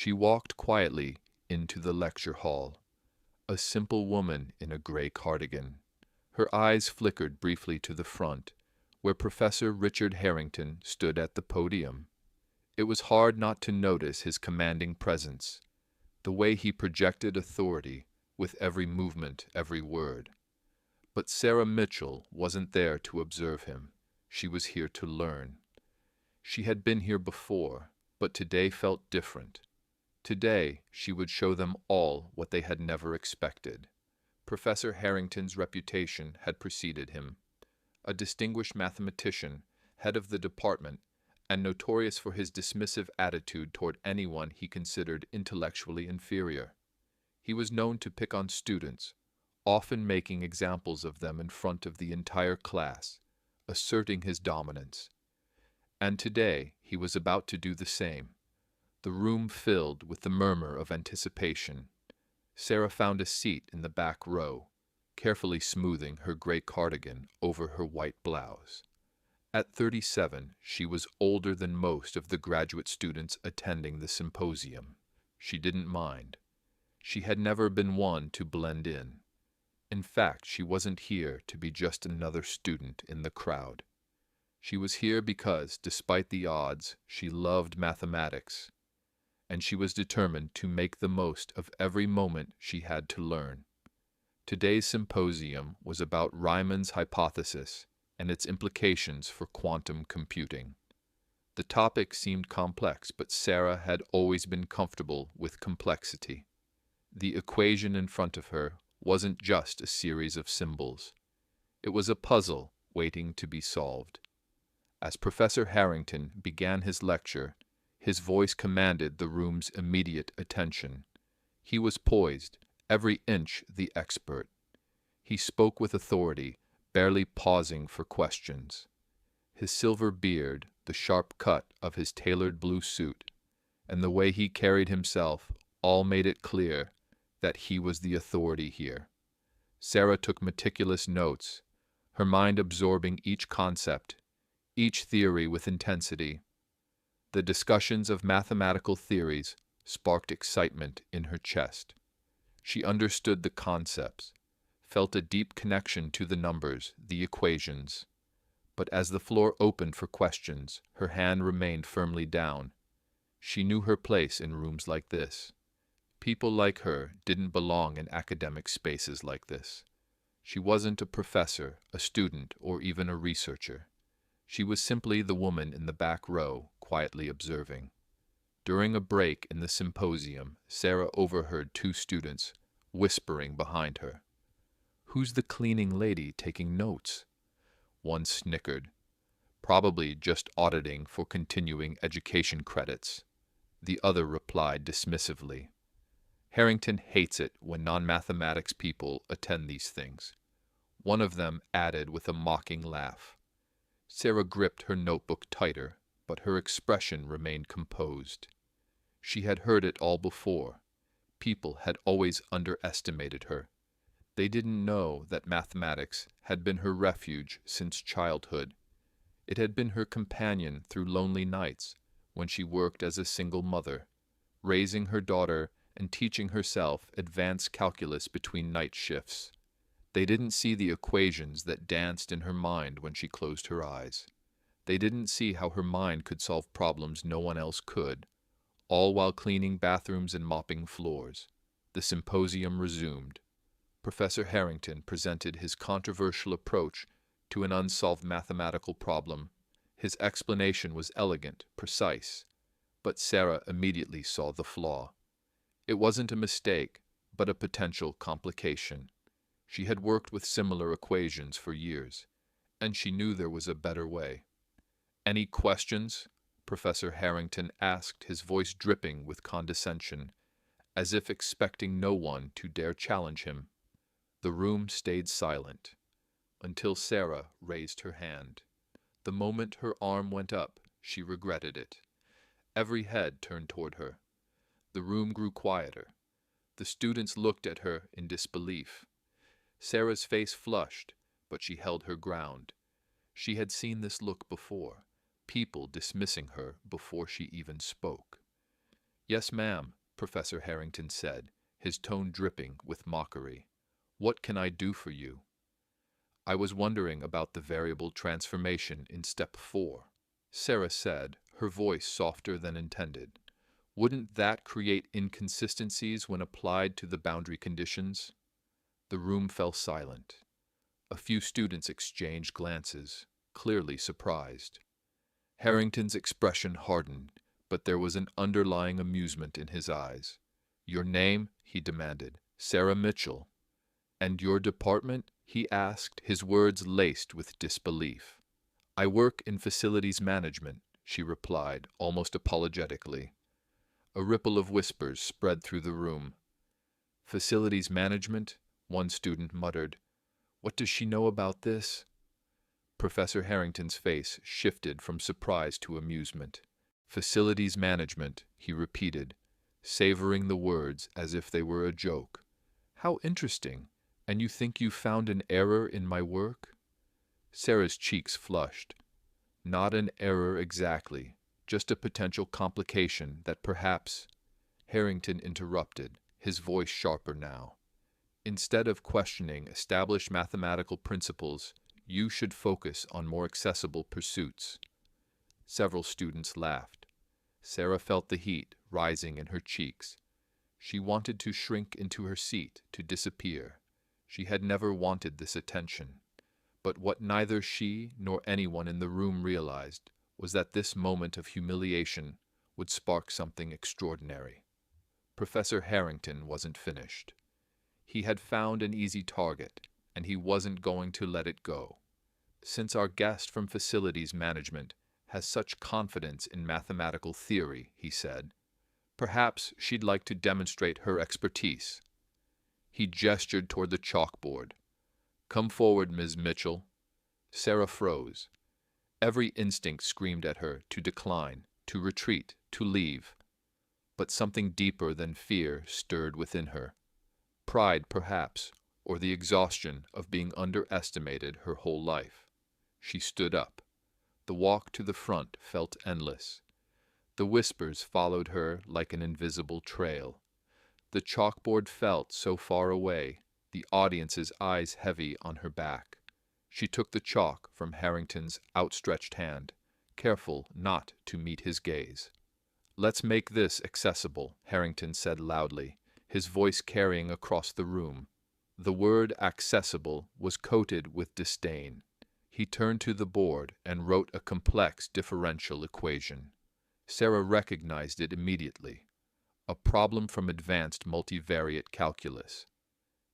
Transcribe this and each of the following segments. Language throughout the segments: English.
She walked quietly into the lecture hall, a simple woman in a gray cardigan. Her eyes flickered briefly to the front, where Professor Richard Harrington stood at the podium. It was hard not to notice his commanding presence, the way he projected authority with every movement, every word. But Sarah Mitchell wasn't there to observe him. She was here to learn. She had been here before, but today felt different. Today, she would show them all what they had never expected. Professor Harrington's reputation had preceded him. A distinguished mathematician, head of the department, and notorious for his dismissive attitude toward anyone he considered intellectually inferior. He was known to pick on students, often making examples of them in front of the entire class, asserting his dominance. And today he was about to do the same. The room filled with the murmur of anticipation. Sarah found a seat in the back row, carefully smoothing her gray cardigan over her white blouse. At 37, she was older than most of the graduate students attending the symposium. She didn't mind. She had never been one to blend in. In fact, she wasn't here to be just another student in the crowd. She was here because, despite the odds, she loved mathematics, and she was determined to make the most of every moment she had to learn. Today's symposium was about Riemann's hypothesis and its implications for quantum computing. The topic seemed complex, but Sarah had always been comfortable with complexity. The equation in front of her wasn't just a series of symbols. It was a puzzle waiting to be solved. As Professor Harrington began his lecture, his voice commanded the room's immediate attention. He was poised, every inch the expert. He spoke with authority, barely pausing for questions. His silver beard, the sharp cut of his tailored blue suit, and the way he carried himself all made it clear that he was the authority here. Sarah took meticulous notes, her mind absorbing each concept, each theory with intensity. The discussions of mathematical theories sparked excitement in her chest. She understood the concepts, felt a deep connection to the numbers, the equations. But as the floor opened for questions, her hand remained firmly down. She knew her place in rooms like this. People like her didn't belong in academic spaces like this. She wasn't a professor, a student, or even a researcher. She was simply the woman in the back row, quietly observing. During a break in the symposium, Sarah overheard two students whispering behind her. "Who's the cleaning lady taking notes?" One snickered. "Probably just auditing for continuing education credits." The other replied dismissively. "Harrington hates it when non-mathematics people attend these things." One of them added with a mocking laugh. Sarah gripped her notebook tighter, but her expression remained composed. She had heard it all before. People had always underestimated her. They didn't know that mathematics had been her refuge since childhood. It had been her companion through lonely nights when she worked as a single mother, raising her daughter and teaching herself advanced calculus between night shifts. They didn't see the equations that danced in her mind when she closed her eyes. They didn't see how her mind could solve problems no one else could, all while cleaning bathrooms and mopping floors. The symposium resumed. Professor Harrington presented his controversial approach to an unsolved mathematical problem. His explanation was elegant, precise, but Sarah immediately saw the flaw. It wasn't a mistake, but a potential complication. She had worked with similar equations for years, and she knew there was a better way. "Any questions?" Professor Harrington asked, his voice dripping with condescension, as if expecting no one to dare challenge him. The room stayed silent, until Sarah raised her hand. The moment her arm went up, she regretted it. Every head turned toward her. The room grew quieter. The students looked at her in disbelief. Sarah's face flushed, but she held her ground. She had seen this look before, people dismissing her before she even spoke. Yes, ma'am, Professor Harrington said, his tone dripping with mockery. What can I do for you? I was wondering about the variable transformation in step 4, Sarah said, her voice softer than intended. Wouldn't that create inconsistencies when applied to the boundary conditions? The room fell silent. A few students exchanged glances, clearly surprised. Harrington's expression hardened, but there was an underlying amusement in his eyes. Your name? He demanded. Sarah Mitchell. And your department? He asked, his words laced with disbelief. I work in facilities management, she replied, almost apologetically. A ripple of whispers spread through the room. Facilities management? One student muttered. What does she know about this? Professor Harrington's face shifted from surprise to amusement. Facilities management, he repeated, savoring the words as if they were a joke. How interesting. And you think you found an error in my work? Sarah's cheeks flushed. Not an error exactly, just a potential complication that perhaps... Harrington interrupted, his voice sharper now. Instead of questioning established mathematical principles, you should focus on more accessible pursuits. Several students laughed. Sarah felt the heat rising in her cheeks. She wanted to shrink into her seat, to disappear. She had never wanted this attention. But what neither she nor anyone in the room realized was that this moment of humiliation would spark something extraordinary. Professor Harrington wasn't finished. He had found an easy target, and he wasn't going to let it go. Since our guest from facilities management has such confidence in mathematical theory, he said, perhaps she'd like to demonstrate her expertise. He gestured toward the chalkboard. Come forward, Ms. Mitchell. Sarah froze. Every instinct screamed at her to decline, to retreat, to leave. But something deeper than fear stirred within her. Pride, perhaps, or the exhaustion of being underestimated her whole life. She stood up. The walk to the front felt endless. The whispers followed her like an invisible trail. The chalkboard felt so far away, the audience's eyes heavy on her back. She took the chalk from Harrington's outstretched hand, careful not to meet his gaze. Let's make this accessible, Harrington said loudly, his voice carrying across the room. The word accessible was coated with disdain. He turned to the board and wrote a complex differential equation. Sarah recognized it immediately. A problem from advanced multivariate calculus.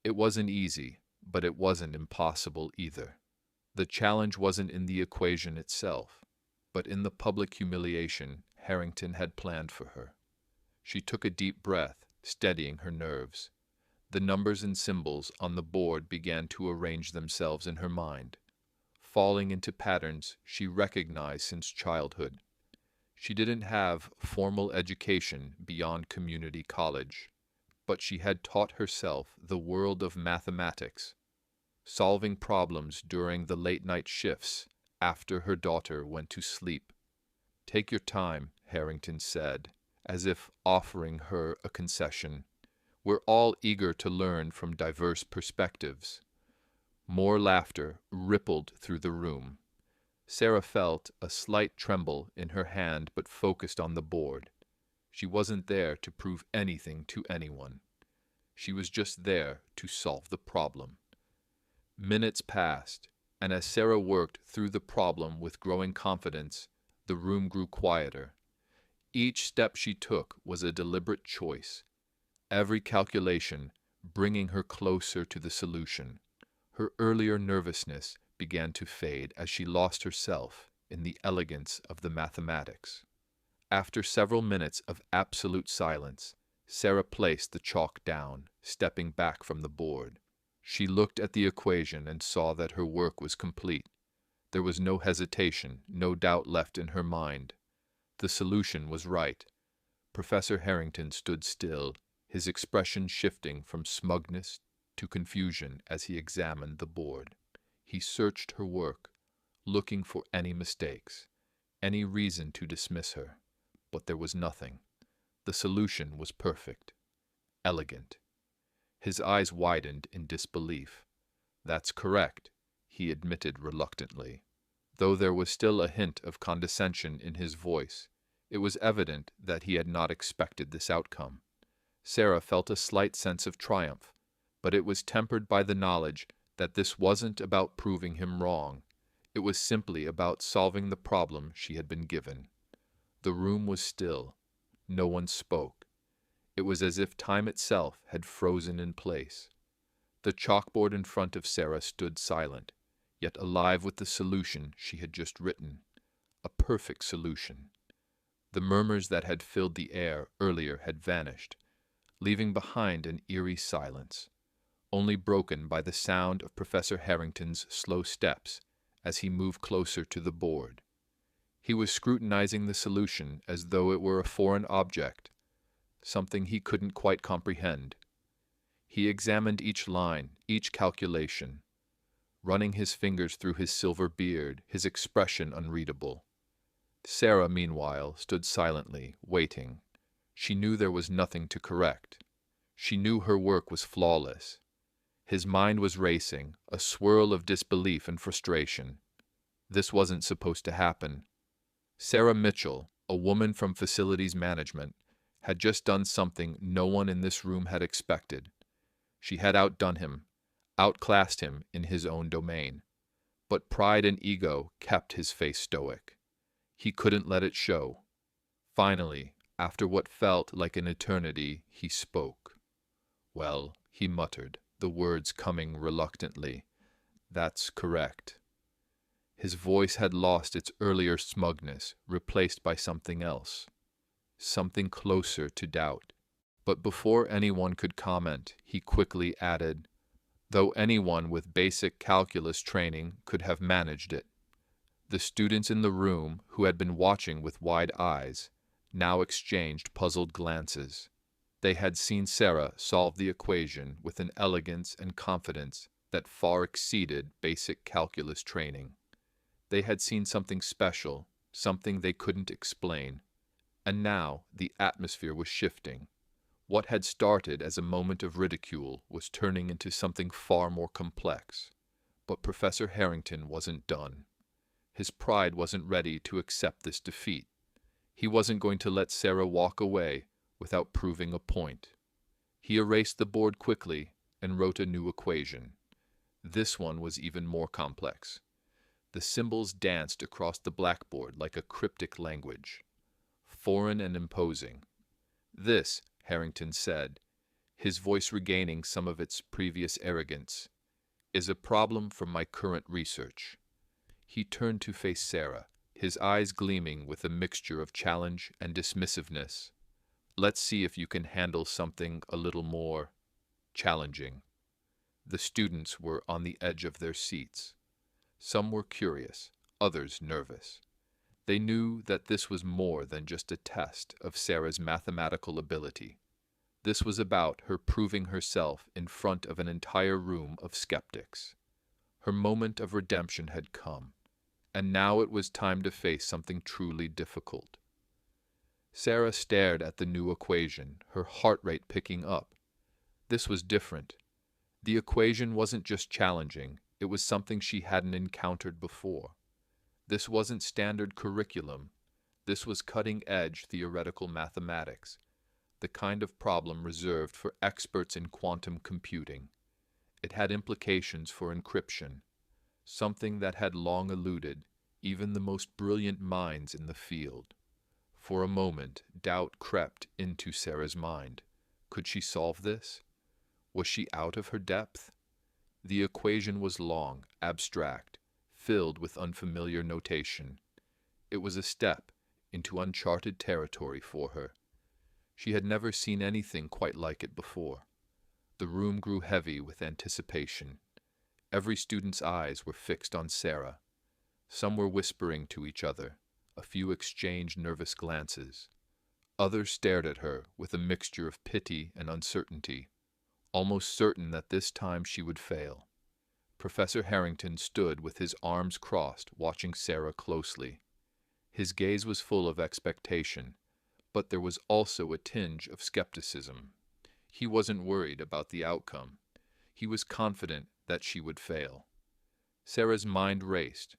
It wasn't easy, but it wasn't impossible either. The challenge wasn't in the equation itself, but in the public humiliation Harrington had planned for her. She took a deep breath, steadying her nerves. The numbers and symbols on the board began to arrange themselves in her mind, falling into patterns she recognized since childhood. She didn't have formal education beyond community college, but she had taught herself the world of mathematics, solving problems during the late-night shifts after her daughter went to sleep. Take your time, Harrington said, as if offering her a concession. We're all eager to learn from diverse perspectives. More laughter rippled through the room. Sarah felt a slight tremble in her hand but focused on the board. She wasn't there to prove anything to anyone. She was just there to solve the problem. Minutes passed, and as Sarah worked through the problem with growing confidence, the room grew quieter. Each step she took was a deliberate choice, every calculation bringing her closer to the solution. Her earlier nervousness began to fade as she lost herself in the elegance of the mathematics. After several minutes of absolute silence, Sarah placed the chalk down, stepping back from the board. She looked at the equation and saw that her work was complete. There was no hesitation, no doubt left in her mind. The solution was right. Professor Harrington stood still, his expression shifting from smugness to confusion as he examined the board. He searched her work, looking for any mistakes, any reason to dismiss her, but there was nothing. The solution was perfect, elegant. His eyes widened in disbelief. "That's correct," he admitted reluctantly. Though there was still a hint of condescension in his voice, it was evident that he had not expected this outcome. Sarah felt a slight sense of triumph, but it was tempered by the knowledge that this wasn't about proving him wrong. It was simply about solving the problem she had been given. The room was still. No one spoke. It was as if time itself had frozen in place. The chalkboard in front of Sarah stood silent, yet alive with the solution she had just written. A perfect solution. The murmurs that had filled the air earlier had vanished, leaving behind an eerie silence, only broken by the sound of Professor Harrington's slow steps as he moved closer to the board. He was scrutinizing the solution as though it were a foreign object, something he couldn't quite comprehend. He examined each line, each calculation, running his fingers through his silver beard, his expression unreadable. Sarah, meanwhile, stood silently, waiting. She knew there was nothing to correct. She knew her work was flawless. His mind was racing, a swirl of disbelief and frustration. This wasn't supposed to happen. Sarah Mitchell, a woman from facilities management, had just done something no one in this room had expected. She had outdone him, outclassed him in his own domain. But pride and ego kept his face stoic. He couldn't let it show. Finally, after what felt like an eternity, he spoke. "Well," he muttered, the words coming reluctantly, "that's correct." His voice had lost its earlier smugness, replaced by something else, something closer to doubt. But before anyone could comment, he quickly added, "Though anyone with basic calculus training could have managed it." The students in the room, who had been watching with wide eyes, now exchanged puzzled glances. They had seen Sarah solve the equation with an elegance and confidence that far exceeded basic calculus training. They had seen something special, something they couldn't explain. And now the atmosphere was shifting. What had started as a moment of ridicule was turning into something far more complex. But Professor Harrington wasn't done. His pride wasn't ready to accept this defeat. He wasn't going to let Sarah walk away without proving a point. He erased the board quickly and wrote a new equation. This one was even more complex. The symbols danced across the blackboard like a cryptic language, foreign and imposing. "This," Harrington said, his voice regaining some of its previous arrogance, "is a problem from my current research." He turned to face Sarah, his eyes gleaming with a mixture of challenge and dismissiveness. "Let's see if you can handle something a little more challenging." The students were on the edge of their seats. Some were curious, others nervous. They knew that this was more than just a test of Sarah's mathematical ability. This was about her proving herself in front of an entire room of skeptics. Her moment of redemption had come, and now it was time to face something truly difficult. Sarah stared at the new equation, her heart rate picking up. This was different. The equation wasn't just challenging, it was something she hadn't encountered before. This wasn't standard curriculum. This was cutting-edge theoretical mathematics, the kind of problem reserved for experts in quantum computing. It had implications for encryption, something that had long eluded even the most brilliant minds in the field. For a moment, doubt crept into Sarah's mind. Could she solve this? Was she out of her depth? The equation was long, abstract, filled with unfamiliar notation. It was a step into uncharted territory for her. She had never seen anything quite like it before. The room grew heavy with anticipation. Every student's eyes were fixed on Sarah. Some were whispering to each other. A few exchanged nervous glances. Others stared at her with a mixture of pity and uncertainty, almost certain that this time she would fail. Professor Harrington stood with his arms crossed, watching Sarah closely. His gaze was full of expectation, but there was also a tinge of skepticism. He wasn't worried about the outcome. He was confident that she would fail. Sarah's mind raced.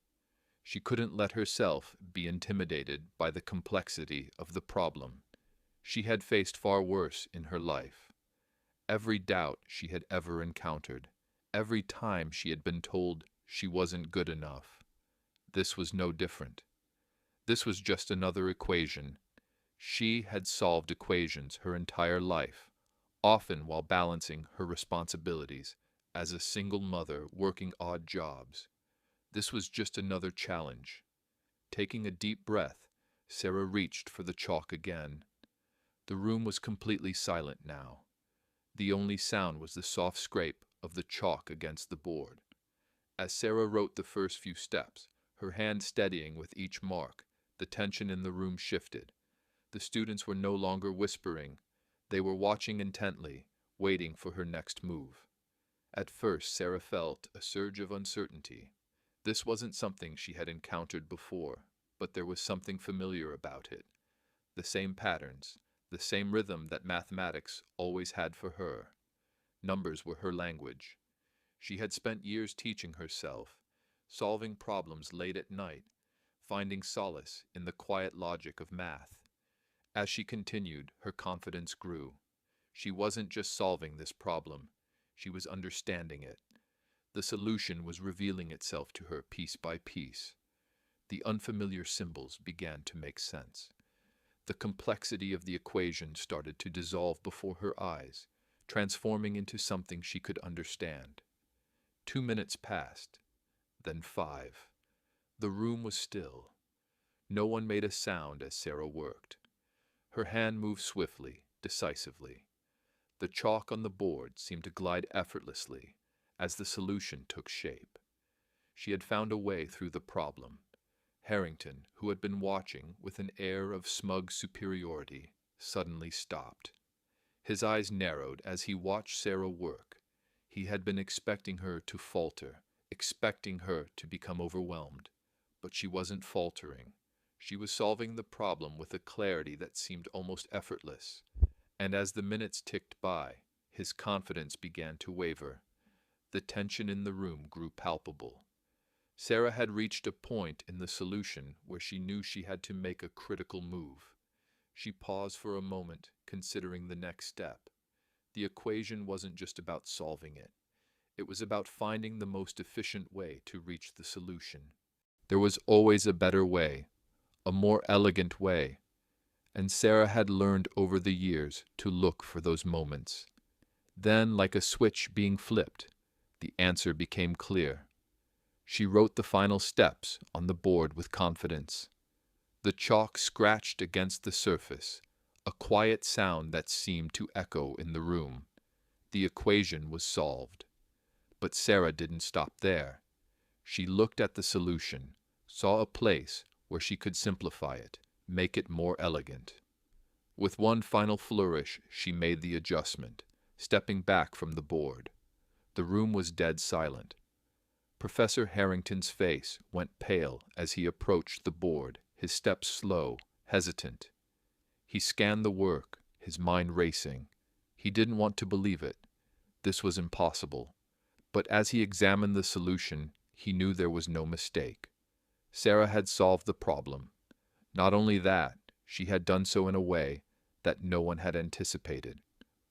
She couldn't let herself be intimidated by the complexity of the problem. She had faced far worse in her life. Every doubt she had ever encountered, every time she had been told she wasn't good enough. This was no different. This was just another equation. She had solved equations her entire life, often while balancing her responsibilities as a single mother working odd jobs. This was just another challenge. Taking a deep breath, Sarah reached for the chalk again. The room was completely silent now. The only sound was the soft scrape of the chalk against the board. As Sarah wrote the first few steps, her hand steadying with each mark, the tension in the room shifted. The students were no longer whispering. They were watching intently, waiting for her next move. At first, Sarah felt a surge of uncertainty. This wasn't something she had encountered before, but there was something familiar about it. The same patterns, the same rhythm that mathematics always had for her. Numbers were her language. She had spent years teaching herself, solving problems late at night, finding solace in the quiet logic of math. As she continued, her confidence grew. She wasn't just solving this problem, she was understanding it. The solution was revealing itself to her piece by piece. The unfamiliar symbols began to make sense. The complexity of the equation started to dissolve before her eyes, transforming into something she could understand. 2 minutes passed, then 5. The room was still. No one made a sound as Sarah worked. Her hand moved swiftly, decisively. The chalk on the board seemed to glide effortlessly as the solution took shape. She had found a way through the problem. Harrington, who had been watching with an air of smug superiority, suddenly stopped. His eyes narrowed as he watched Sarah work. He had been expecting her to falter, expecting her to become overwhelmed. But she wasn't faltering. She was solving the problem with a clarity that seemed almost effortless. And as the minutes ticked by, his confidence began to waver. The tension in the room grew palpable. Sarah had reached a point in the solution where she knew she had to make a critical move. She paused for a moment, considering the next step. The equation wasn't just about solving it. It was about finding the most efficient way to reach the solution. There was always a better way, a more elegant way, and Sarah had learned over the years to look for those moments. Then, like a switch being flipped, the answer became clear. She wrote the final steps on the board with confidence. The chalk scratched against the surface, a quiet sound that seemed to echo in the room. The equation was solved. But Sarah didn't stop there. She looked at the solution, saw a place where she could simplify it, make it more elegant. With one final flourish, she made the adjustment, stepping back from the board. The room was dead silent. Professor Harrington's face went pale as he approached the board, his steps slow, hesitant. He scanned the work, his mind racing. He didn't want to believe it. This was impossible. But as he examined the solution, he knew there was no mistake. Sarah had solved the problem. Not only that, she had done so in a way that no one had anticipated.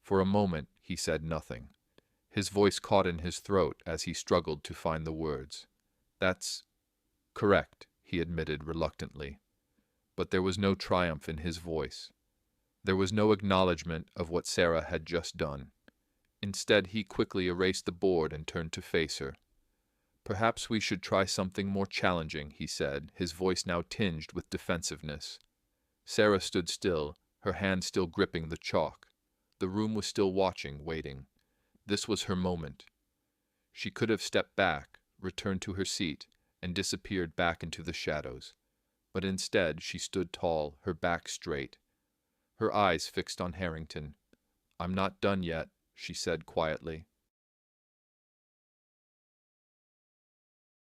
For a moment, he said nothing. His voice caught in his throat as he struggled to find the words. "That's correct," he admitted reluctantly. But there was no triumph in his voice. There was no acknowledgement of what Sarah had just done. Instead, he quickly erased the board and turned to face her. "Perhaps we should try something more challenging," he said, his voice now tinged with defensiveness. Sarah stood still, her hand still gripping the chalk. The room was still watching, waiting. This was her moment. She could have stepped back, returned to her seat, and disappeared back into the shadows. But instead, she stood tall, her back straight, her eyes fixed on Harrington. "I'm not done yet," she said quietly.